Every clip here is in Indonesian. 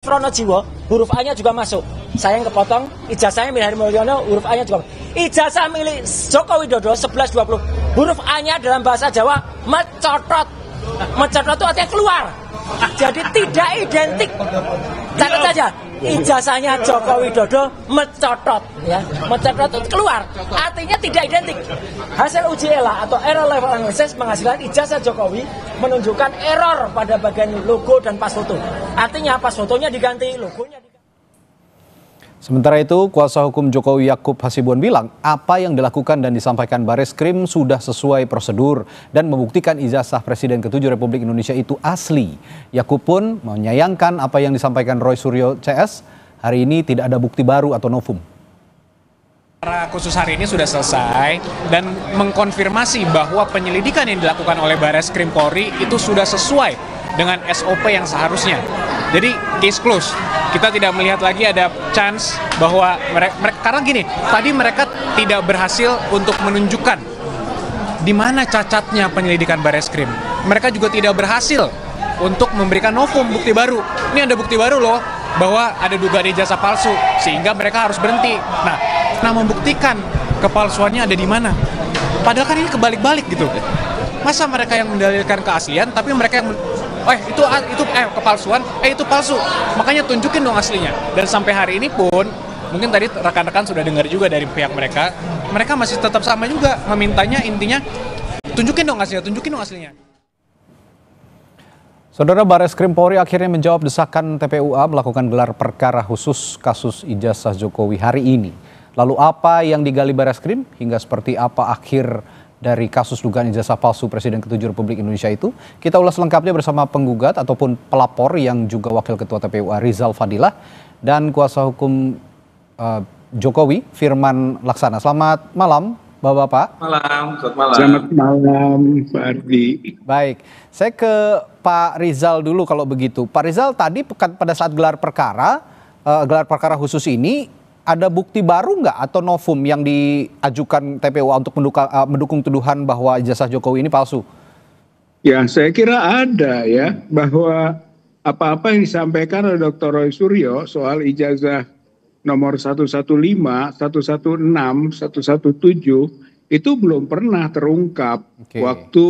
Pronojiwo, huruf A-nya juga masuk. Saya yang kepotong, ijazahnya milik Heri Mulyono, huruf A-nya juga. Ijazah milik Joko Widodo 1120, huruf A-nya dalam bahasa Jawa mencotot. Mencotot itu artinya keluar. Jadi tidak identik. Catat saja, ijazahnya Joko Widodo mencotot, ya. Mencotot itu keluar. Artinya tidak identik. Hasil uji ELA atau error level analysis menghasilkan ijazah Jokowi menunjukkan error pada bagian logo dan pas foto. Artinya pas fotonya diganti, logonya diganti. Sementara itu, kuasa hukum Jokowi Yakub Hasibuan bilang apa yang dilakukan dan disampaikan Bareskrim sudah sesuai prosedur dan membuktikan ijazah Presiden ke-7 Republik Indonesia itu asli. Yakub pun menyayangkan apa yang disampaikan Roy Suryo CS, hari ini tidak ada bukti baru atau novum. Khusus hari ini sudah selesai dan mengkonfirmasi bahwa penyelidikan yang dilakukan oleh Bareskrim Polri itu sudah sesuai dengan SOP yang seharusnya. Jadi case close. Kita tidak melihat lagi ada chance bahwa mereka karena gini, tadi mereka tidak berhasil untuk menunjukkan di mana cacatnya penyelidikan Bareskrim. Mereka juga tidak berhasil untuk memberikan novum, bukti baru. Ini ada bukti baru loh bahwa ada dugaan ijazah palsu sehingga mereka harus berhenti. Nah membuktikan kepalsuannya ada di mana? Padahal kan ini kebalik-balik gitu. Masa mereka yang mendalilkan keaslian tapi mereka yang itu kepalsuan, itu palsu. Makanya tunjukin dong aslinya. Dan sampai hari ini pun, mungkin tadi rekan-rekan sudah dengar juga dari pihak mereka masih tetap sama juga memintanya, intinya tunjukin dong aslinya. Saudara, Bareskrim Polri akhirnya menjawab desakan TPUA melakukan gelar perkara khusus kasus ijazah Jokowi hari ini. Lalu apa yang digali Bareskrim hingga seperti apa akhir dari kasus dugaan ijazah palsu Presiden ke-7 Republik Indonesia itu? Kita ulas lengkapnya bersama penggugat ataupun pelapor yang juga Wakil Ketua TPUA Rizal Fadilah dan kuasa hukum Jokowi Firman Laksana. Selamat malam Bapak-bapak. Selamat malam. Selamat malam Pak Ardi. Baik, saya ke Pak Rizal dulu kalau begitu. Pak Rizal, tadi pada saat gelar perkara khusus ini, ada bukti baru nggak atau novum yang diajukan TPUA untuk mendukung tuduhan bahwa ijazah Jokowi ini palsu? Ya, saya kira ada ya, bahwa apa-apa yang disampaikan oleh Dr. Roy Suryo soal ijazah nomor 115, 116, 117 itu belum pernah terungkap waktu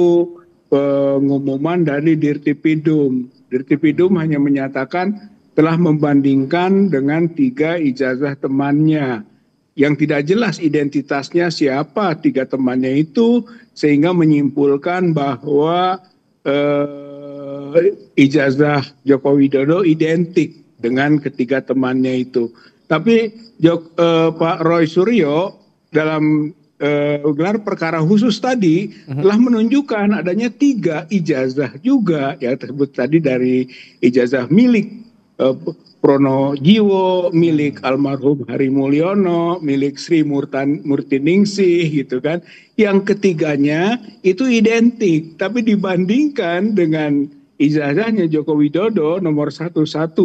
pengumuman dari Dirtipidum. Dirtipidum hanya menyatakan telah membandingkan dengan 3 ijazah temannya yang tidak jelas identitasnya siapa 3 temannya itu, sehingga menyimpulkan bahwa ijazah Joko Widodo identik dengan ketiga temannya itu. Tapi Pak Roy Suryo dalam gelar perkara khusus tadi telah menunjukkan adanya 3 ijazah juga yang tersebut tadi, dari ijazah milik Pronojiwo, milik almarhum Heri Mulyono, milik Sri Murtiningsih gitu kan. Yang ketiganya itu identik, tapi dibandingkan dengan ijazahnya Joko Widodo nomor 1120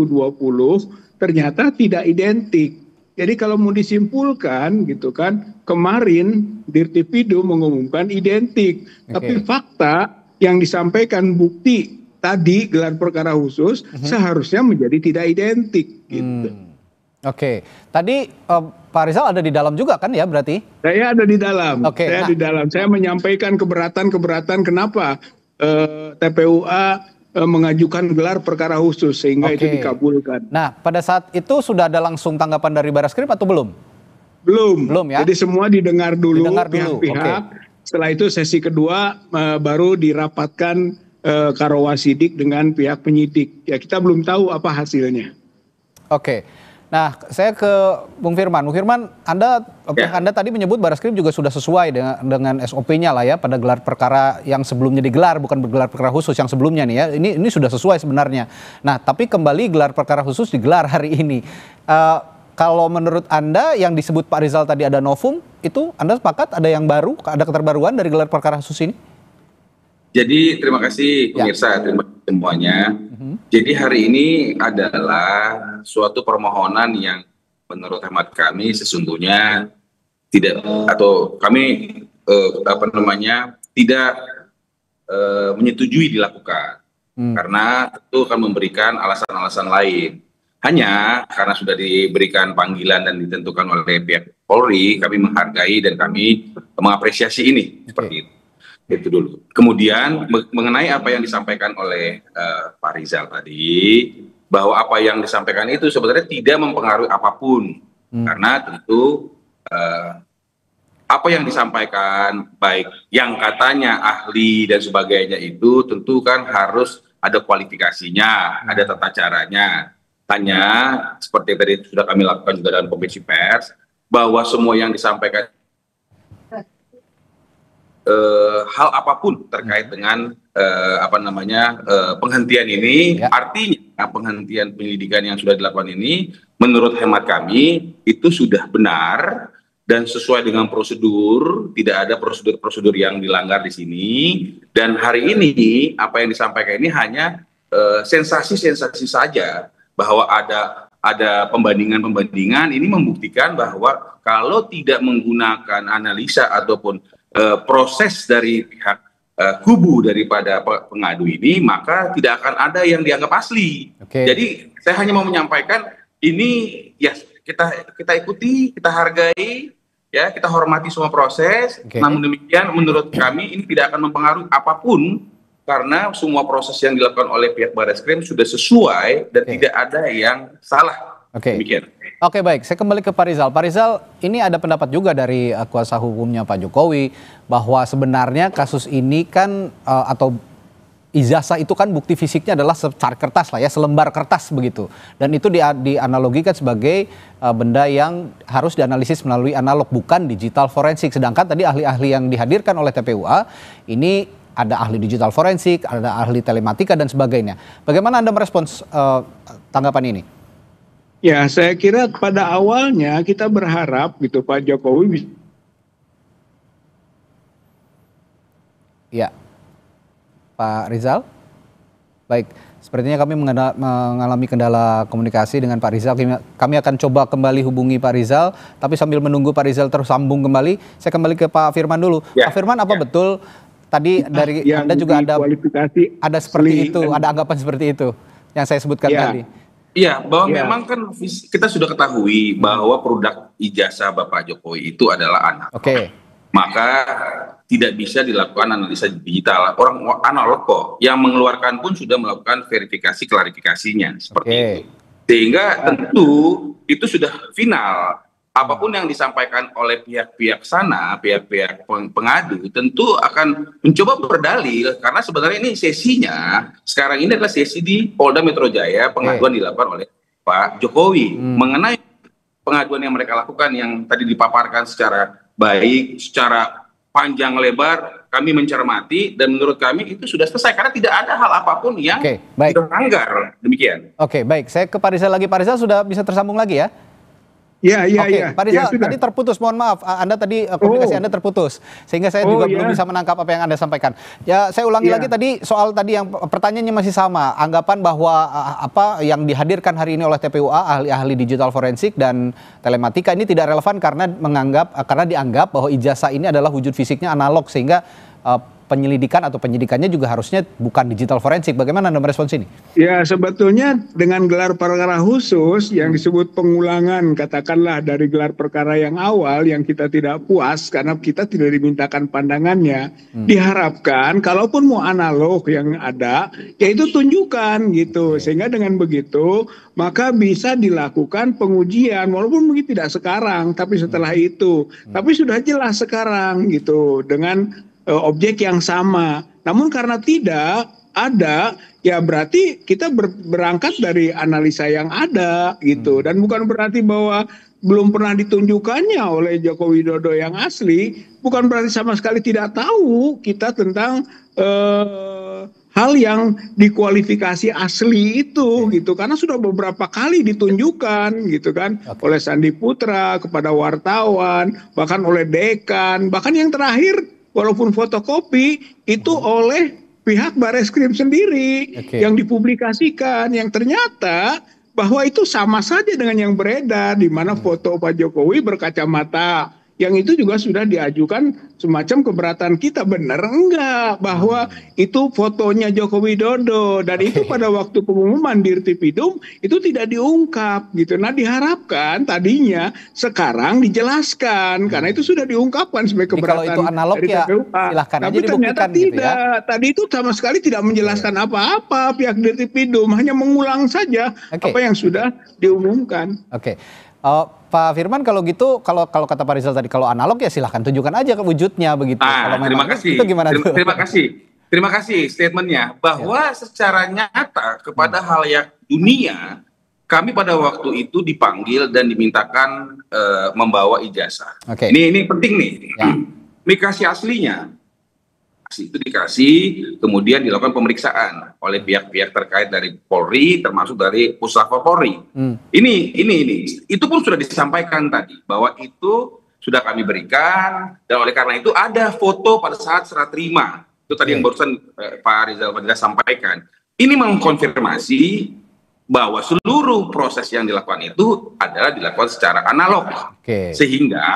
ternyata tidak identik. Jadi kalau mau disimpulkan gitu kan, kemarin Dirtipidum mengumumkan identik, tapi fakta yang disampaikan bukti tadi gelar perkara khusus seharusnya menjadi tidak identik gitu. Oke, tadi Pak Rizal ada di dalam juga kan ya berarti? Saya ada di dalam. Di dalam. Saya menyampaikan keberatan kenapa TPUA mengajukan gelar perkara khusus sehingga itu dikabulkan. Nah, pada saat itu sudah ada langsung tanggapan dari Bareskrim atau belum? Belum ya. Jadi semua didengar dulu pihak-pihak. Setelah itu sesi kedua baru dirapatkan Karawasidik dengan pihak penyidik. Ya, kita belum tahu apa hasilnya. Oke. Nah, saya ke Bung Firman. Bung Firman, Anda tadi menyebut Bareskrim juga sudah sesuai dengan SOP-nya lah ya pada gelar perkara yang sebelumnya digelar, bukan gelar perkara khusus yang sebelumnya nih ya. Ini sudah sesuai sebenarnya. Nah, tapi kembali gelar perkara khusus digelar hari ini. Kalau menurut Anda yang disebut Pak Rizal tadi ada novum, itu Anda sepakat ada yang baru, ada keterbaruan dari gelar perkara khusus ini? Jadi terima kasih pemirsa, terima kasih semuanya. Jadi hari ini adalah suatu permohonan yang menurut hemat kami sesungguhnya tidak, atau kami tidak menyetujui dilakukan, karena tentu akan memberikan alasan-alasan lain. Hanya karena sudah diberikan panggilan dan ditentukan oleh pihak Polri, kami menghargai dan kami mengapresiasi ini. Seperti itu. Itu dulu. Kemudian mengenai apa yang disampaikan oleh Pak Rizal tadi, bahwa apa yang disampaikan itu sebenarnya tidak mempengaruhi apapun. Karena tentu apa yang disampaikan, baik yang katanya ahli dan sebagainya itu tentu kan harus ada kualifikasinya, ada tata caranya. Hanya seperti tadi sudah kami lakukan juga dalam konferensi pers, bahwa semua yang disampaikan hal apapun terkait dengan penghentian ini, artinya penghentian penyelidikan yang sudah dilakukan ini menurut hemat kami itu sudah benar dan sesuai dengan prosedur, tidak ada prosedur-prosedur yang dilanggar di sini. Dan hari ini apa yang disampaikan ini hanya sensasi-sensasi saja, bahwa ada pembandingan-pembandingan. Ini membuktikan bahwa kalau tidak menggunakan analisa ataupun proses dari pihak kubu daripada pengadu ini, maka tidak akan ada yang dianggap asli. Jadi saya hanya mau menyampaikan ini, ya kita ikuti, kita hargai, ya kita hormati semua proses. Namun demikian menurut kami ini tidak akan mempengaruhi apapun, karena semua proses yang dilakukan oleh pihak Barreskrim sudah sesuai dan tidak ada yang salah. Demikian. Oke, baik. Saya kembali ke Pak Rizal. Pak Rizal, ini ada pendapat juga dari kuasa hukumnya Pak Jokowi bahwa sebenarnya kasus ini kan atau ijazah itu kan bukti fisiknya adalah secari kertas lah ya, selembar kertas begitu. Dan itu dianalogikan sebagai benda yang harus dianalisis melalui analog, bukan digital forensik. Sedangkan tadi ahli-ahli yang dihadirkan oleh TPUA ini ada ahli digital forensik, ada ahli telematika dan sebagainya. Bagaimana Anda merespons tanggapan ini? Ya, saya kira pada awalnya kita berharap gitu Pak Jokowi. Ya, Pak Rizal. Baik, sepertinya kami mengalami kendala komunikasi dengan Pak Rizal. Kami akan coba kembali hubungi Pak Rizal, tapi sambil menunggu Pak Rizal tersambung kembali, saya kembali ke Pak Firman dulu. Pak Firman, apa betul tadi dari Anda juga ada seperti itu, ada anggapan seperti itu yang saya sebutkan tadi? Iya, bahwa memang kan kita sudah ketahui bahwa produk ijazah Bapak Jokowi itu adalah anak. Maka tidak bisa dilakukan analisa digital. Orang analog kok, yang mengeluarkan pun sudah melakukan verifikasi klarifikasinya seperti itu. Sehingga tentu itu sudah final. Apapun yang disampaikan oleh pihak-pihak sana, pihak-pihak pengadu, tentu akan mencoba berdalil, karena sebenarnya ini sesinya sekarang ini adalah sesi di Polda Metro Jaya, pengaduan dilakukan oleh Pak Jokowi mengenai pengaduan yang mereka lakukan yang tadi dipaparkan secara baik, secara panjang lebar. Kami mencermati dan menurut kami itu sudah selesai karena tidak ada hal apapun yang dilanggar. Demikian. Baik. Saya ke Pak Rizal lagi. Pak Rizal sudah bisa tersambung lagi ya? Ya. Pak Rizal, tadi terputus, mohon maaf. Anda tadi komunikasi Anda terputus, sehingga saya juga belum bisa menangkap apa yang Anda sampaikan. Ya, saya ulangi lagi tadi soal tadi yang pertanyaannya masih sama. Anggapan bahwa apa yang dihadirkan hari ini oleh TPUA, ahli-ahli digital forensik dan telematika ini tidak relevan karena dianggap bahwa ijazah ini adalah wujud fisiknya analog, sehingga penyelidikan atau penyidikannya juga harusnya bukan digital forensik. Bagaimana Anda merespons ini? Ya, sebetulnya dengan gelar perkara khusus yang disebut pengulangan, katakanlah dari gelar perkara yang awal yang kita tidak puas karena kita tidak dimintakan pandangannya, diharapkan kalaupun mau analog yang ada, ya itu tunjukkan gitu. Sehingga dengan begitu maka bisa dilakukan pengujian, walaupun mungkin tidak sekarang, tapi setelah itu. Tapi sudah jelas sekarang gitu, dengan objek yang sama. Namun karena tidak ada, ya berarti kita berangkat dari analisa yang ada gitu. Dan bukan berarti bahwa belum pernah ditunjukkannya oleh Joko Widodo yang asli, bukan berarti sama sekali tidak tahu kita tentang hal yang dikualifikasi asli itu gitu, karena sudah beberapa kali ditunjukkan gitu kan, oleh Sandi Putra kepada wartawan, bahkan oleh dekan, bahkan yang terakhir walaupun fotokopi itu oleh pihak Barreskrim sendiri yang dipublikasikan, yang ternyata bahwa itu sama saja dengan yang beredar, di mana foto Pak Jokowi berkacamata, yang itu juga sudah diajukan semacam keberatan kita, benar enggak bahwa itu fotonya Joko Widodo, dan itu pada waktu pengumuman Dirtipidum itu tidak diungkap gitu. Nah, diharapkan tadinya sekarang dijelaskan karena itu sudah diungkapkan sebagai keberatan. Kalau itu analog dari ya TPUA. silahkan Tapi aja ternyata dibuktikan gitu tidak. ya. Tadi itu sama sekali tidak menjelaskan apa-apa pihak Dirtipidum, hanya mengulang saja apa yang sudah diumumkan. Oke. Pak Firman, kalau gitu, kalau kata Pak Rizal tadi, kalau analog ya silahkan tunjukkan aja ke wujudnya begitu. Kalau Terima kasih. Itu gimana tuh? Terima kasih statementnya bahwa secara nyata kepada hal yang dunia, kami pada waktu itu dipanggil dan dimintakan membawa ijazah. Ini penting nih. Mikasi aslinya itu dikasih, kemudian dilakukan pemeriksaan oleh pihak-pihak terkait dari Polri, termasuk dari Puslapor Polri. Ini itu pun sudah disampaikan tadi bahwa itu sudah kami berikan, dan oleh karena itu ada foto pada saat serah terima. Itu tadi yang barusan Pak Rizal sampaikan. Ini mengkonfirmasi bahwa seluruh proses yang dilakukan itu adalah dilakukan secara analog, sehingga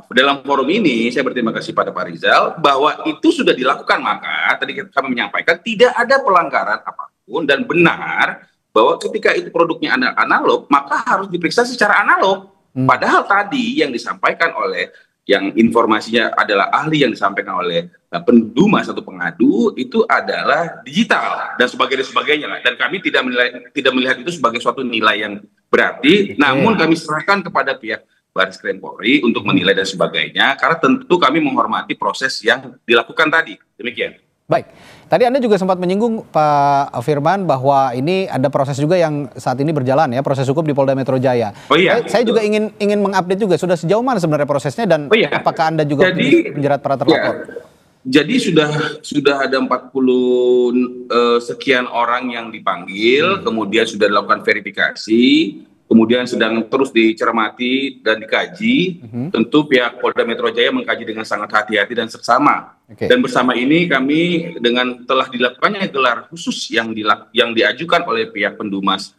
dalam forum ini saya berterima kasih pada Pak Rizal bahwa itu sudah dilakukan, maka tadi kami menyampaikan tidak ada pelanggaran apapun dan benar bahwa ketika itu produknya analog maka harus diperiksa secara analog. Padahal tadi yang disampaikan oleh yang informasinya adalah ahli yang disampaikan oleh pendumas atau pengadu itu adalah digital dan sebagainya lah. Dan kami tidak melihat itu sebagai suatu nilai yang berarti, namun kami serahkan kepada pihak Bareskrim Polri untuk menilai dan sebagainya, karena tentu kami menghormati proses yang dilakukan tadi. Demikian. Baik, tadi Anda juga sempat menyinggung Pak Firman bahwa ini ada proses juga yang saat ini berjalan ya, proses hukum di Polda Metro Jaya. Saya juga ingin mengupdate juga, sudah sejauh mana sebenarnya prosesnya dan apakah Anda juga menjerat para terlapor? Jadi sudah ada 40 sekian orang yang dipanggil, kemudian sudah dilakukan verifikasi, kemudian sedang terus dicermati dan dikaji. Tentu pihak Polda Metro Jaya mengkaji dengan sangat hati-hati dan seksama. Dan bersama ini kami dengan telah dilakukannya gelar khusus yang diajukan oleh pihak pendumas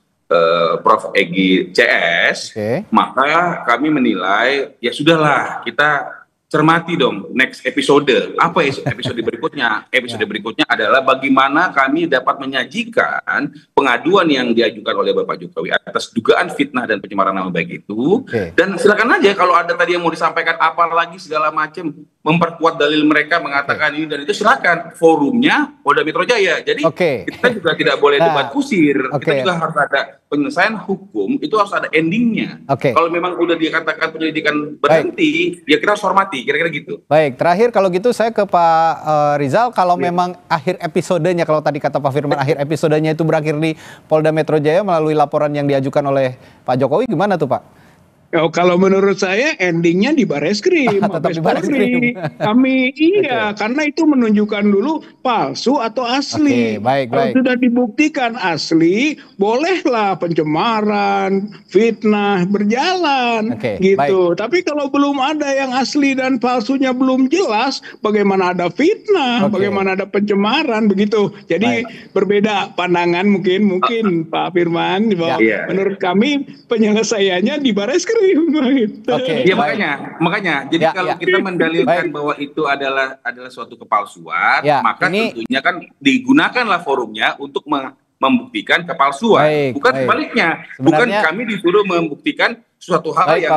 Prof. Egy CS, maka kami menilai ya sudahlah, kita cermati dong next episode. Apa episode berikutnya? Episode berikutnya adalah bagaimana kami dapat menyajikan pengaduan yang diajukan oleh Bapak Jokowi atas dugaan fitnah dan pencemaran nama baik itu. Dan silakan aja kalau ada tadi yang mau disampaikan apa lagi segala macam, memperkuat dalil mereka mengatakan ini dan itu, silakan. Forumnya Polda Metro Jaya. Jadi kita juga tidak boleh debat kusir. Kita juga harus ada penyelesaian hukum, itu harus ada endingnya. Kalau memang udah dikatakan penyelidikan berhenti, ya kita harus hormati. Kira-kira gitu. Baik, terakhir kalau gitu saya ke Pak Rizal, kalau memang akhir episodenya, kalau tadi kata Pak Firman akhir episodenya itu berakhir di Polda Metro Jaya melalui laporan yang diajukan oleh Pak Jokowi, gimana tuh Pak? Kalau menurut saya endingnya di Bareskrim, Mabes Polri. Kami karena itu menunjukkan dulu palsu atau asli. Kalau sudah dibuktikan asli, bolehlah pencemaran, fitnah berjalan, gitu. Tapi kalau belum ada yang asli dan palsunya belum jelas, bagaimana ada fitnah, bagaimana ada pencemaran, begitu. Jadi berbeda pandangan mungkin Pak Firman. Menurut kami penyelesaiannya di Bareskrim. Ya makanya. Jadi kalau kita mendalilkan bahwa itu adalah suatu kepalsuan, maka tentunya kan digunakanlah forumnya untuk membuktikan kepalsuan, bukan sebaliknya. Bukan kami disuruh membuktikan suatu hal yang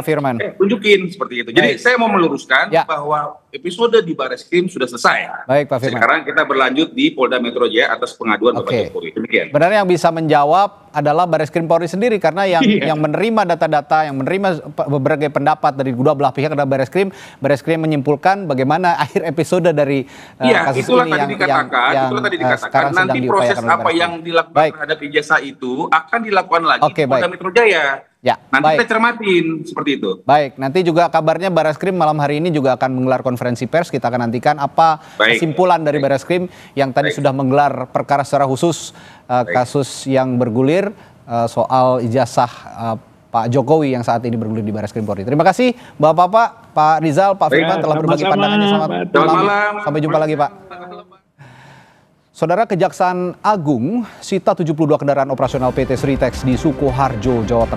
tunjukin seperti itu. Jadi saya mau meluruskan bahwa episode di Bareskrim sudah selesai. Pak Firman. Sekarang kita berlanjut di Polda Metro Jaya atas pengaduan Bapak Jokowi. Demikian. Sebenarnya yang bisa menjawab adalah Bareskrim Polri sendiri, karena yang menerima data-data, yang menerima berbagai pendapat dari kedua belah pihak adalah Bareskrim. Bareskrim menyimpulkan bagaimana akhir episode dari kasus ini yang dikatakan nanti proses apa yang dilakukan terhadap ijazah itu akan dilakukan lagi di Polda Metro Jaya. Nanti kita cermatin seperti itu. Baik, nanti juga kabarnya Bareskrim malam hari ini juga akan menggelar konferensi pers. Kita akan nantikan apa kesimpulan dari Bareskrim yang tadi sudah menggelar perkara secara khusus kasus yang bergulir soal ijazah Pak Jokowi yang saat ini bergulir di Bareskrim Polri. Terima kasih Bapak-bapak, Pak Rizal, Pak Firman telah berbagi pandangannya. Selamat malam. Sampai jumpa lagi Pak. Saudara, Kejaksaan Agung sita 72 kendaraan operasional PT Sritex di Sukoharjo, Jawa Tengah.